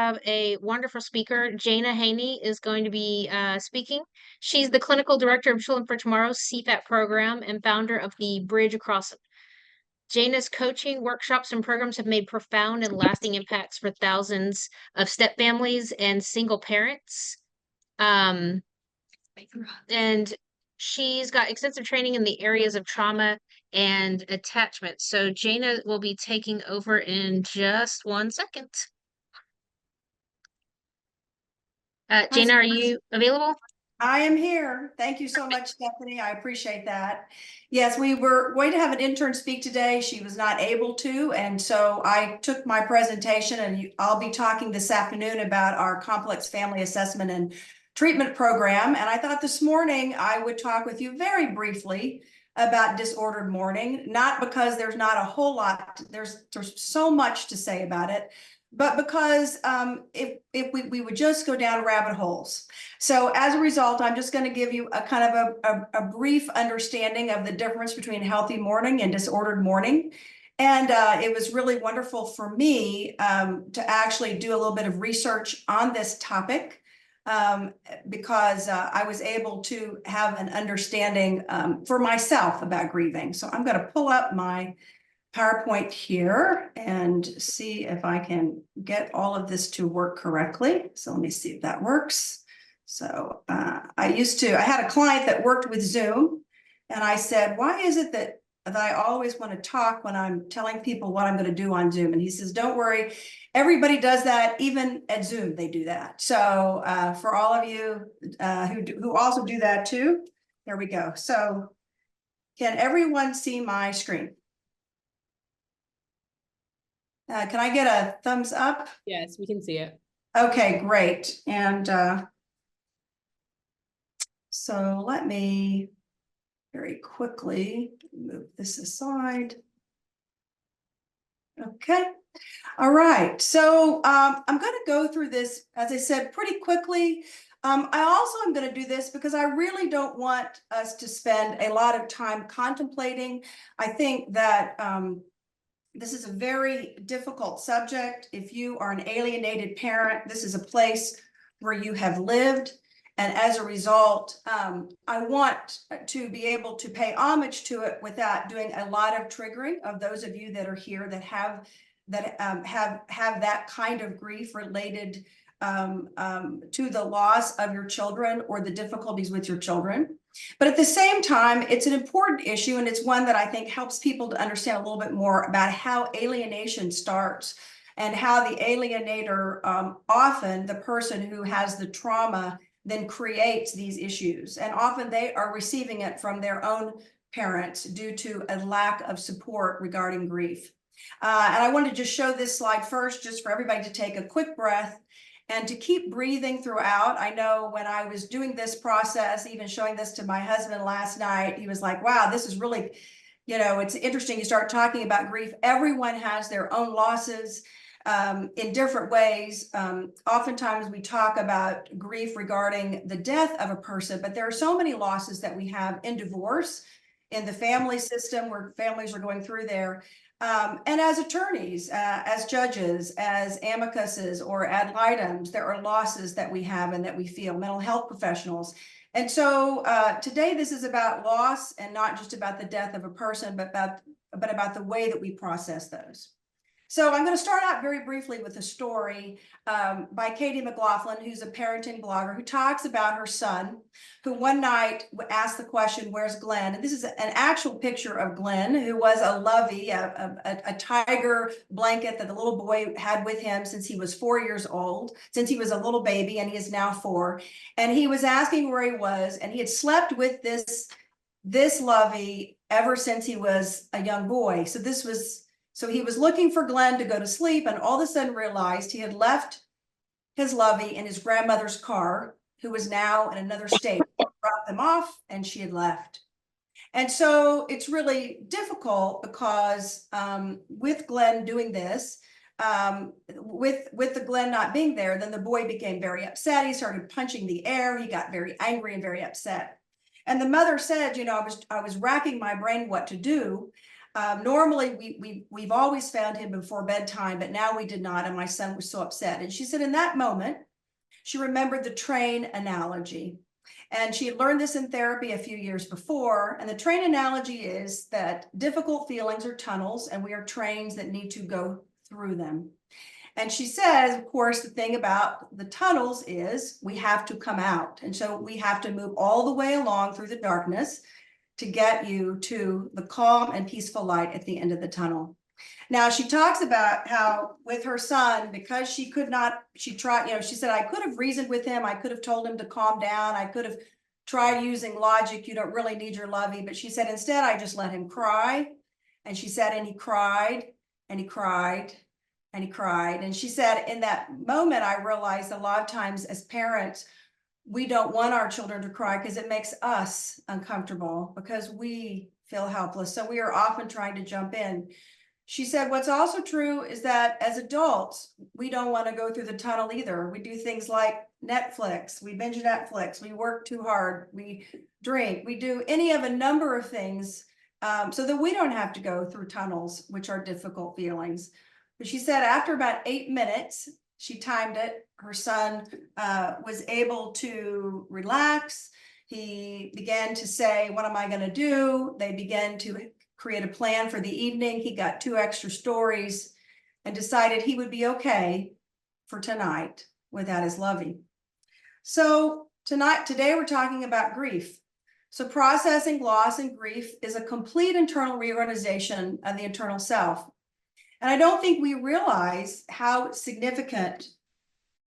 have a wonderful speaker. Jayna Haney is going to be speaking. She's the clinical director of Children for Tomorrow's CFAT program and founder of the Bridge Across. Jayna's coaching, workshops, and programs have made profound and lasting impacts for thousands of step families and single parents. And she's got extensive training in the areas of trauma and attachment. So Jayna will be taking over in just 1 second. Jayna, are you available? I am here. Thank you so much, Stephanie. I appreciate that. Yes, we were going to have an intern speak today. She was not able to, and so I took my presentation, and I'll be talking this afternoon about our complex family assessment and treatment program. And I thought this morning I would talk with you very briefly about disordered mourning, not because there's not a whole lot, there's so much to say about it, but because if we would just go down rabbit holes. So as a result, I'm just going to give you a kind of a brief understanding of the difference between healthy mourning and disordered mourning. And it was really wonderful for me to actually do a little bit of research on this topic because I was able to have an understanding for myself about grieving. So I'm going to pull up my PowerPoint here and see if I can get all of this to work correctly. So let me see if that works. So I had a client that worked with Zoom, and I said, why is it that I always want to talk when I'm telling people what I'm going to do on Zoom? And he says, don't worry, everybody does that. Even at Zoom, they do that. So for all of you who also do that too, there we go. So can everyone see my screen? Can I get a thumbs up? Yes, we can see it. Okay, great. And so let me very quickly move this aside. Okay. All right. So I'm going to go through this, as I said, pretty quickly. I also am going to do this because I really don't want us to spend a lot of time contemplating. I think that this is a very difficult subject. If you are an alienated parent, this is a place where you have lived. And as a result, I want to be able to pay homage to it without doing a lot of triggering of those of you that are here that have that kind of grief related to the loss of your children or the difficulties with your children. But at the same time, it's an important issue, and it's one that I think helps people to understand a little bit more about how alienation starts and how the alienator, often the person who has the trauma, then creates these issues. And often they are receiving it from their own parents due to a lack of support regarding grief. And I wanted to just show this slide first, just for everybody to take a quick breath and to keep breathing throughout. I know when I was doing this process, even showing this to my husband last night, he was like, wow, this is really, it's interesting. You start talking about grief. Everyone has their own losses in different ways. Oftentimes we talk about grief regarding the death of a person, but there are so many losses that we have in divorce, in the family system where families are going through there. And as attorneys, as judges, as amicuses or ad litems, there are losses that we have and that we feel, mental health professionals. And so today this is about loss, and not just about the death of a person, but about the way that we process those. So I'm going to start out very briefly with a story by Katie McLaughlin, who's a parenting blogger, who talks about her son, who one night asked the question, where's Glenn? And this is an actual picture of Glenn, who was a lovey, a tiger blanket that the little boy had with him since he was 4 years old, since he was a little baby, and he is now 4. And he was asking where he was, and he had slept with this lovey ever since he was a young boy. So he was looking for Glenn to go to sleep, and all of a sudden realized he had left his lovey in his grandmother's car, who was now in another state. Dropped them off, and she had left. And so it's really difficult because with Glenn doing this, with the Glenn not being there, then the boy became very upset. He started punching the air. He got very angry and very upset. And the mother said, I was racking my brain what to do. Normally, we've always found him before bedtime, but now we did not, and my son was so upset. And she said in that moment, she remembered the train analogy. And she had learned this in therapy a few years before. And the train analogy is that difficult feelings are tunnels, and we are trains that need to go through them. And she says, of course, the thing about the tunnels is we have to come out. And so we have to move all the way along through the darkness to get you to the calm and peaceful light at the end of the tunnel. Now, she talks about how with her son, because she could not, she tried, she said, I could have reasoned with him. I could have told him to calm down. I could have tried using logic. You don't really need your lovey. But she said, instead, I just let him cry. And she said, and he cried and he cried and he cried. And she said, in that moment, I realized a lot of times as parents, we don't want our children to cry because it makes us uncomfortable because we feel helpless. So we are often trying to jump in. She said, what's also true is that as adults, we don't want to go through the tunnel either. We do things like Netflix, we binge Netflix, we work too hard, we drink, we do any of a number of things so that we don't have to go through tunnels, which are difficult feelings. But she said after about 8 minutes, she timed it, her son was able to relax. He began to say, what am I going to do? They began to create a plan for the evening. He got 2 extra stories and decided he would be okay for tonight without his lovey. So today we're talking about grief. So processing loss and grief is a complete internal reorganization of the internal self. And I don't think we realize how significant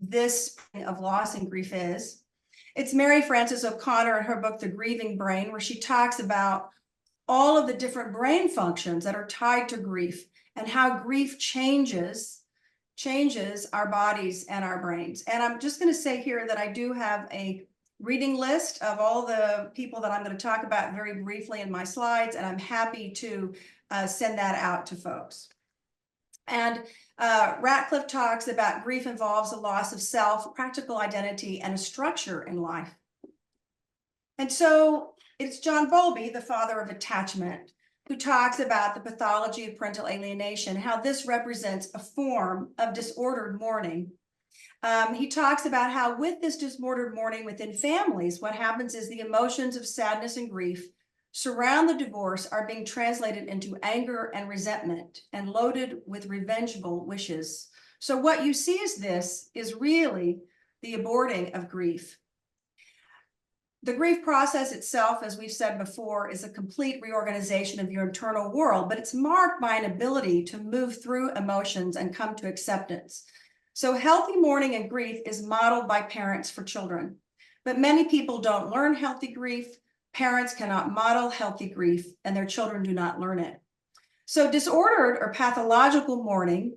this of loss and grief is. It's Mary Frances O'Connor in her book, The Grieving Brain, where she talks about all of the different brain functions that are tied to grief and how grief changes our bodies and our brains. And I'm just going to say here that I do have a reading list of all the people that I'm going to talk about very briefly in my slides, and I'm happy to send that out to folks. And Ratcliffe talks about grief involves a loss of self, practical identity, and a structure in life. And so it's John Bowlby, the father of attachment, who talks about the pathology of parental alienation, how this represents a form of disordered mourning. He talks about how with this disordered mourning within families, what happens is the emotions of sadness and grief surround the divorce are being translated into anger and resentment and loaded with revengeful wishes. So what you see is really the aborting of grief. The grief process itself, as we've said before, is a complete reorganization of your internal world, but it's marked by an ability to move through emotions and come to acceptance. So healthy mourning and grief is modeled by parents for children, but many people don't learn healthy grief. Parents cannot model healthy grief, and their children do not learn it. So disordered or pathological mourning,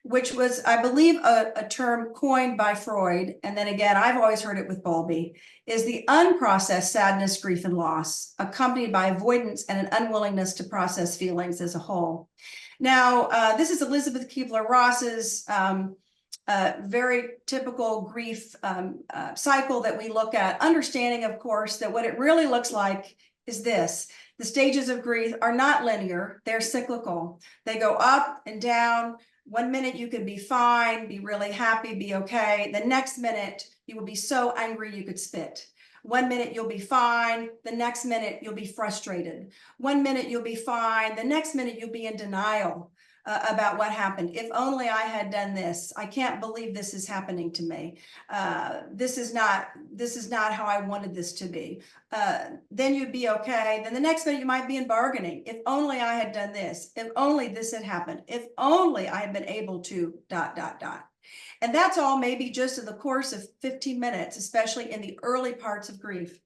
which was, I believe, a term coined by Freud, and then again, I've always heard it with Bowlby, is the unprocessed sadness, grief, and loss, accompanied by avoidance and an unwillingness to process feelings as a whole. Now, this is Elizabeth Kubler-Ross's very typical grief cycle that we look at, understanding, of course, that what it really looks like is this. The stages of grief are not linear, they're cyclical. They go up and down. 1 minute you could be fine, be really happy, be okay. The next minute you will be so angry you could spit. 1 minute you'll be fine, the next minute you'll be frustrated. 1 minute you'll be fine, the next minute you'll be in denial about what happened. If only I had done this. I can't believe this is happening to me. This is not how I wanted this to be. Then you'd be okay. Then the next minute you might be in bargaining. If only I had done this. If only this had happened. If only I had been able to ... And that's all maybe just in the course of 15 minutes, especially in the early parts of grief.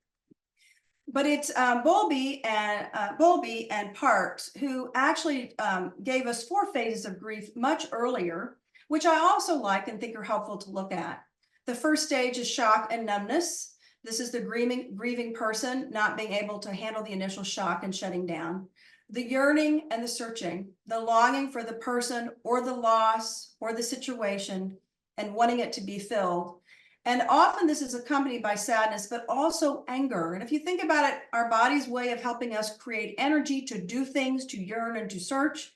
But it's Bowlby and Parks who actually gave us 4 phases of grief much earlier, which I also like and think are helpful to look at. The first stage is shock and numbness. This is the grieving person not being able to handle the initial shock and shutting down. The yearning and the searching, the longing for the person or the loss or the situation and wanting it to be filled. And often this is accompanied by sadness, but also anger. And if you think about it, our body's way of helping us create energy to do things, to yearn and to search,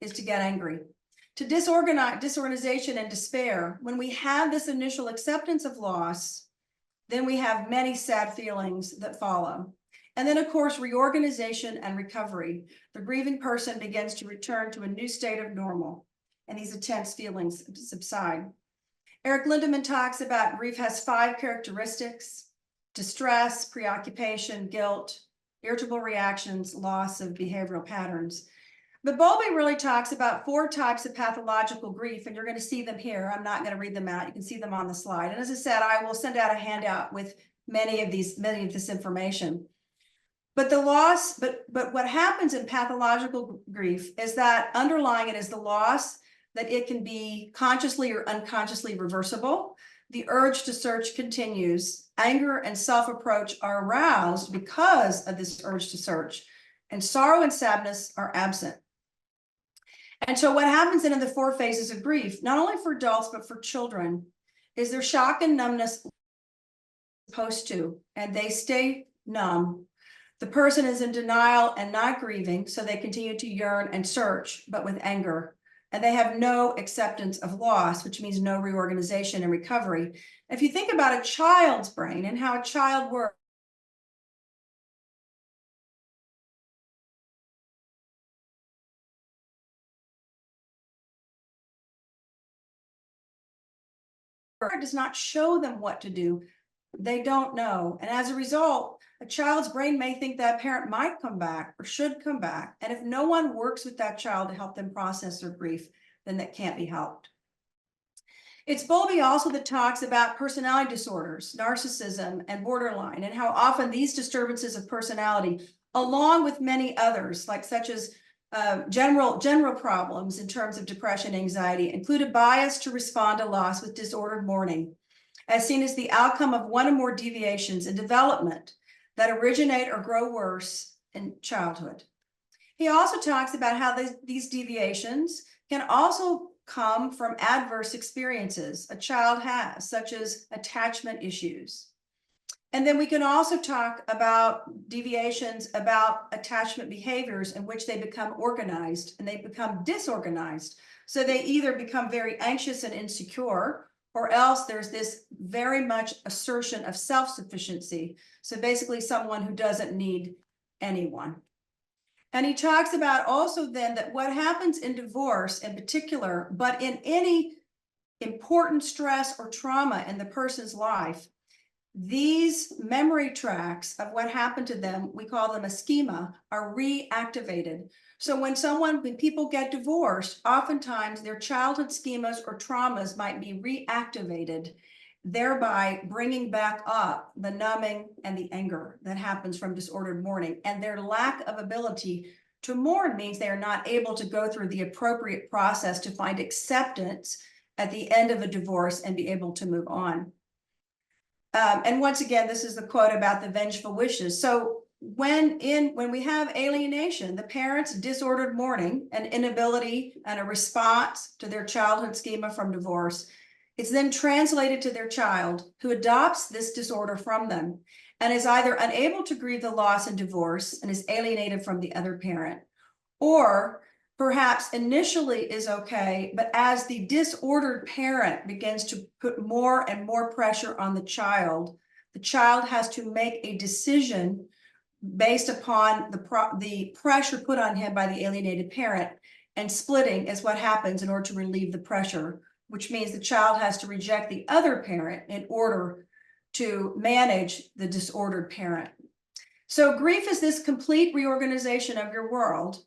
is to get angry. To disorganization and despair. When we have this initial acceptance of loss, then we have many sad feelings that follow. And then, of course, reorganization and recovery. The grieving person begins to return to a new state of normal, and these intense feelings subside. Eric Lindemann talks about grief has 5 characteristics: distress, preoccupation, guilt, irritable reactions, loss of behavioral patterns. But Bowlby really talks about 4 types of pathological grief, and you're going to see them here. I'm not going to read them out. You can see them on the slide. And as I said, I will send out a handout with many of this information. But the loss, but what happens in pathological grief is that underlying it is the loss, that it can be consciously or unconsciously reversible. The urge to search continues. Anger and self-approach are aroused because of this urge to search, and sorrow and sadness are absent. And so what happens in the 4 phases of grief, not only for adults, but for children, is their shock and numbness supposed to, and they stay numb. The person is in denial and not grieving, so they continue to yearn and search, but with anger. And they have no acceptance of loss, which means no reorganization and recovery. If you think about a child's brain and how a child works, does not show them what to do. They don't know. And as a result, a child's brain may think that parent might come back or should come back. And if no one works with that child to help them process their grief, then that can't be helped. It's Bowlby also that talks about personality disorders, narcissism, and borderline, and how often these disturbances of personality, along with many others, like such as general problems in terms of depression, anxiety, include a bias to respond to loss with disordered mourning, as seen as the outcome of one or more deviations in development that originate or grow worse in childhood. He also talks about how these deviations can also come from adverse experiences a child has, such as attachment issues. And then we can also talk about deviations about attachment behaviors in which they become organized and they become disorganized. So they either become very anxious and insecure, or else there's this very much assertion of self-sufficiency. So basically someone who doesn't need anyone. And he talks about also then that what happens in divorce in particular, but in any important stress or trauma in the person's life, these memory tracks of what happened to them, we call them a schema, are reactivated. So when people get divorced, oftentimes their childhood schemas or traumas might be reactivated, thereby bringing back up the numbing and the anger that happens from disordered mourning. And their lack of ability to mourn means they are not able to go through the appropriate process to find acceptance at the end of a divorce and be able to move on. And once again, this is the quote about the vengeful wishes. So when we have alienation, the parents' disordered mourning, an inability and a response to their childhood schema from divorce, it's then translated to their child, who adopts this disorder from them and is either unable to grieve the loss and divorce and is alienated from the other parent, or perhaps initially is okay, but as the disordered parent begins to put more and more pressure on the child has to make a decision based upon the pressure put on him by the alienated parent, and splitting is what happens in order to relieve the pressure, which means the child has to reject the other parent in order to manage the disordered parent. So grief is this complete reorganization of your world.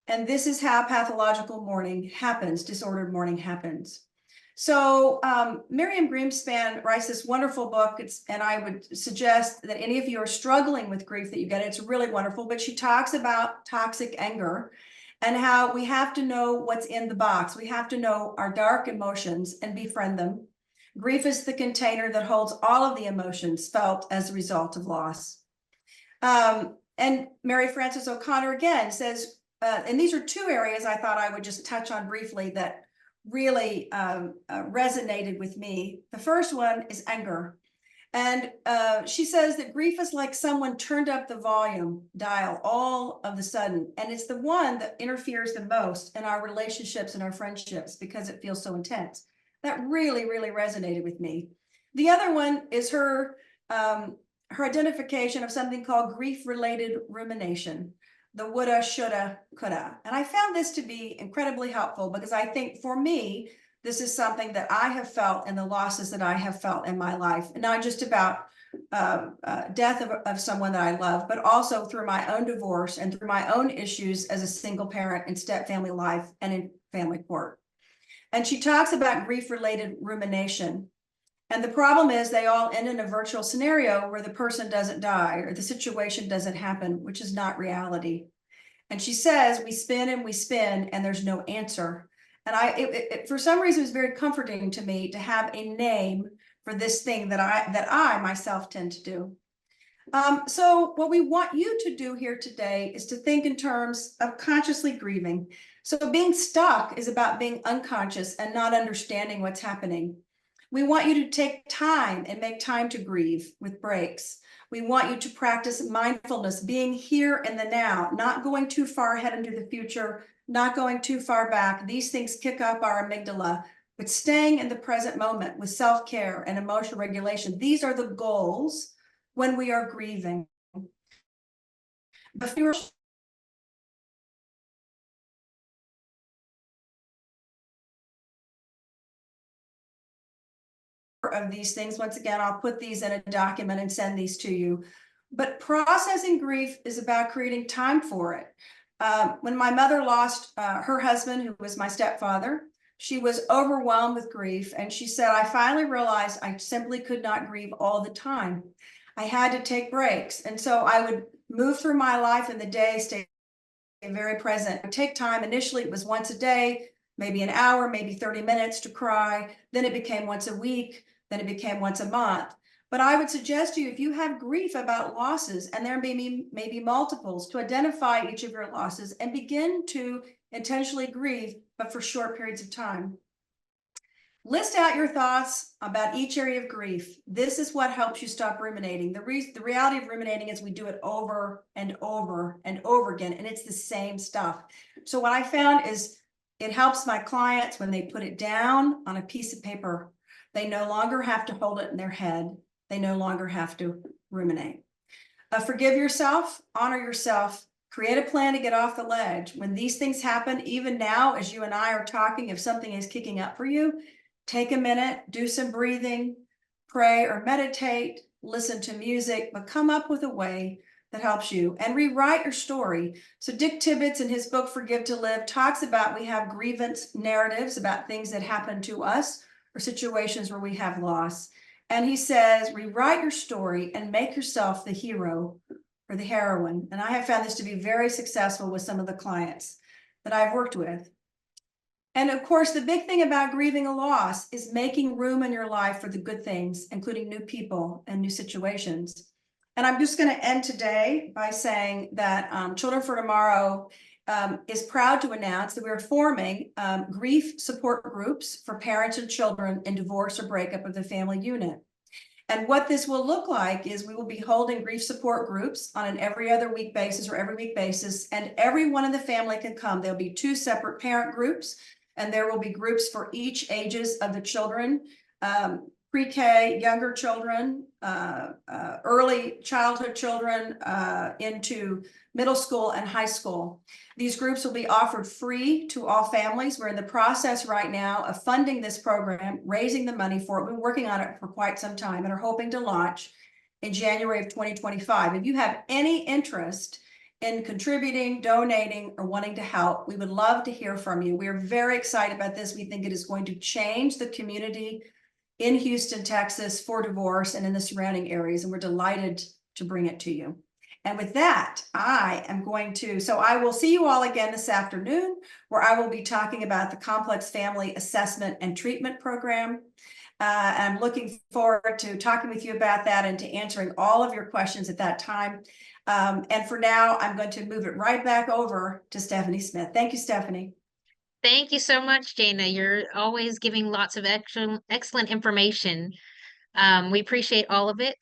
And this is how pathological mourning happens, disordered mourning happens. So Miriam Greenspan writes this wonderful book, and I would suggest that any of you are struggling with grief that you get it. It's really wonderful, but she talks about toxic anger and how we have to know what's in the box. We have to know our dark emotions and befriend them. Grief is the container that holds all of the emotions felt as a result of loss. And Mary Frances O'Connor again says, and these are 2 areas I thought I would just touch on briefly that really resonated with me. The first one is anger. And she says that grief is like someone turned up the volume dial all of a sudden. And it's the one that interferes the most in our relationships and our friendships because it feels so intense. That really, really resonated with me. The other one is her identification of something called grief-related rumination, the woulda, shoulda, coulda. And I found this to be incredibly helpful because I think for me, this is something that I have felt and the losses that I have felt in my life, and not just about death of someone that I love, but also through my own divorce and through my own issues as a single parent in step-family life and in family court. And she talks about grief-related rumination. And the problem is they all end in a virtual scenario where the person doesn't die or the situation doesn't happen, which is not reality. And she says, we spin and there's no answer. And for some reason, it was very comforting to me to have a name for this thing that I myself tend to do. So what we want you to do here today is to think in terms of consciously grieving. So being stuck is about being unconscious and not understanding what's happening. We want you to take time and make time to grieve with breaks. We want you to practice mindfulness, being here in the now, not going too far ahead into the future, not going too far back. These things kick up our amygdala, but staying in the present moment with self-care and emotional regulation. These are the goals when we are grieving. But of these things, once again, I'll put these in a document and send these to you. But processing grief is about creating time for it. When my mother lost her husband, who was my stepfather, she was overwhelmed with grief. And she said, I finally realized I simply could not grieve all the time. I had to take breaks. And so I would move through my life in the day, stay very present, and take time. Initially, it was once a day, maybe an hour, maybe 30 minutes to cry. Then it became once a week. Then it became once a month. But I would suggest to you, if you have grief about losses, and there may be maybe multiples, to identify each of your losses and begin to intentionally grieve, but for short periods of time. List out your thoughts about each area of grief. This is what helps you stop ruminating. The reality of ruminating is we do it over and over and over again, and it's the same stuff. So what I found is it helps my clients when they put it down on a piece of paper. They no longer have to hold it in their head. They no longer have to ruminate. Forgive yourself, honor yourself, create a plan to get off the ledge. When these things happen, even now, as you and I are talking, if something is kicking up for you, take a minute, do some breathing, pray or meditate, listen to music, but come up with a way that helps you and rewrite your story. So Dick Tibbets in his book, Forgive to Live, talks about we have grievance narratives about things that happen to us or situations where we have loss. And he says, rewrite your story and make yourself the hero or the heroine. And I have found this to be very successful with some of the clients that I've worked with. And of course, the big thing about grieving a loss is making room in your life for the good things, including new people and new situations. And I'm just going to end today by saying that Children for Tomorrow is proud to announce that we're forming grief support groups for parents and children in divorce or breakup of the family unit. And what this will look like is we will be holding grief support groups on an every other week basis or every week basis, and everyone in the family can come. There'll be 2 separate parent groups, and there will be groups for each ages of the children, pre-K, younger children, early childhood children, into middle school and high school. These groups will be offered free to all families. We're in the process right now of funding this program, raising the money for it. We've been working on it for quite some time and are hoping to launch in January of 2025. If you have any interest in contributing, donating, or wanting to help, we would love to hear from you. We're very excited about this. We think it is going to change the community in Houston, Texas for divorce and in the surrounding areas, and we're delighted to bring it to you. And with that, so I will see you all again this afternoon, where I will be talking about the Complex Family Assessment and Treatment Program. I'm looking forward to talking with you about that and to answering all of your questions at that time. And for now, I'm going to move it right back over to Stephanie Smith. Thank you, Stephanie. Thank you so much, Jayna. You're always giving lots of excellent information. We appreciate all of it.